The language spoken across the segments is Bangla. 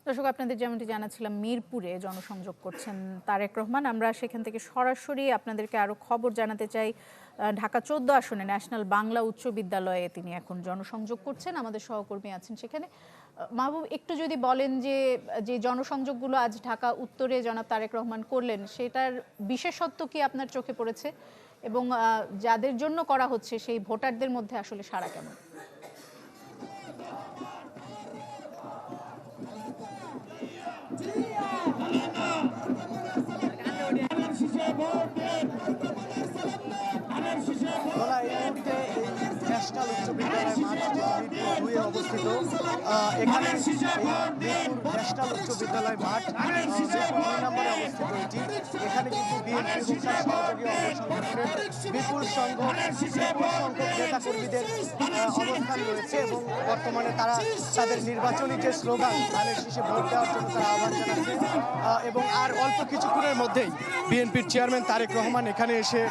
দর্শক, আপনাদের যেমনটি জানাচ্ছিলাম, মিরপুরে জনসংযোগ করছেন তারেক রহমান। আমরা সেখান থেকে সরাসরি আপনাদেরকে আরও খবর জানাতে চাই। ঢাকা 14 আসনে ন্যাশনাল বাংলা উচ্চ বিদ্যালয়ে তিনি এখন জনসংযোগ করছেন। আমাদের সহকর্মী আছেন সেখানে। মাহবুব, একটু যদি বলেন যে যে জনসংযোগগুলো আজ ঢাকা উত্তরে জনাব তারেক রহমান করলেন, সেটার বিশেষত্ব কি আপনার চোখে পড়েছে, এবং যাদের জন্য করা হচ্ছে সেই ভোটারদের মধ্যে আসলে সাড়া কেমন? ন্যাশনাল উচ্চ বিদ্যালয় মাঠ মিরপুর 2 অবস্থিত। এখানে ন্যাশনাল উচ্চ বিদ্যালয় মাঠ মিরপুর 2 নম্বরে অবস্থিত এটি। এখানে কিন্তু বিএনপি এবং তার সহযোগী অঙ্গ সংগঠনের বিপুল সংখ্যক নেতাকর্মীদের অবস্থান রয়েছে এবং বর্তমানে তারা তাদের নির্বাচনী যে স্লোগান ধানের শীষে ভোট দেওয়ার জন্য তারা আহ্বান জানাচ্ছে। এবং আর অল্প কিছুক্ষণের মধ্যেই বিএনপির চেয়ারম্যান তারেক রহমান এখানে এসে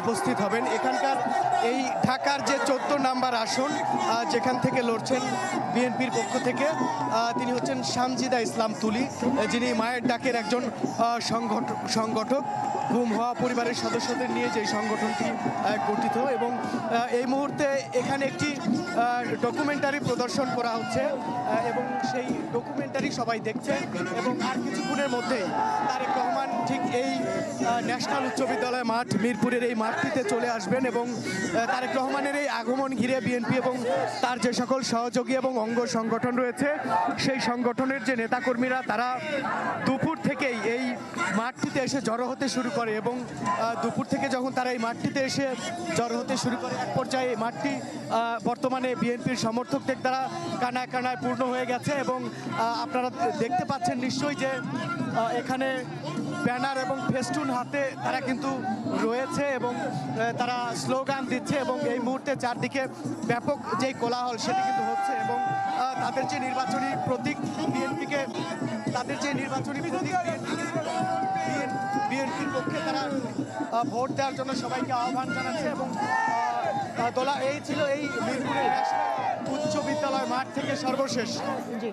উপস্থিত হবেন। এখানকার এই ঢাকার যে 14 নাম্বার আসন যেখান থেকে লড়ছেন বিএনপির পক্ষ থেকে, তিনি হচ্ছেন সামজিদা ইসলাম তুলি, যিনি মায়ের ডাকের একজন সংগঠক। গুম হওয়া পরিবারের সদস্যদের নিয়ে যে সংগঠনটি গঠিত, এবং এই মুহূর্তে এখানে একটি ডকুমেন্টারি প্রদর্শন করা হচ্ছে এবং সেই ডকুমেন্টারি সবাই দেখছে। এবং আর কিছুক্ষণের মধ্যেই তারেক রহমান ঠিক এই ন্যাশনাল উচ্চ বিদ্যালয় মাঠ মিরপুরের এই মাঠটিতে চলে আসবেন এবং তারেক রহমানের এই আগমন ঘিরে বিএনপি এবং তার যে সকল সহযোগী এবং অঙ্গ সংগঠন রয়েছে সেই সংগঠনের যে নেতাকর্মীরা তারা দুপুর থেকেই এই মাঠটিতে এসে জড়ো হতে শুরু করে। এবং দুপুর থেকে যখন তারা এই মাঠটিতে এসে জড়ো হতে শুরু করে, এক পর্যায়ে এই মাঠটি বর্তমানে বিএনপির সমর্থকদের দ্বারা কানায় কানায় পূর্ণ হয়ে গেছে। এবং আপনারা দেখতে পাচ্ছেন নিশ্চয়ই যে এখানে ব্যানার এবং ফেস্টুন হাতে তারা কিন্তু রয়েছে এবং তারা স্লোগান দিচ্ছে। এবং এই মুহূর্তে চারদিকে ব্যাপক যেই কোলাহল সেটি কিন্তু হচ্ছে। এবং তাদের যে নির্বাচনী প্রতীক বিএনপিকে বিএনপির পক্ষে তারা ভোট দেওয়ার জন্য সবাইকে আহ্বান জানাচ্ছে। এবং এই ছিল এই মিরপুরের ন্যাশনাল উচ্চ বিদ্যালয় মাঠ থেকে সর্বশেষ। জি।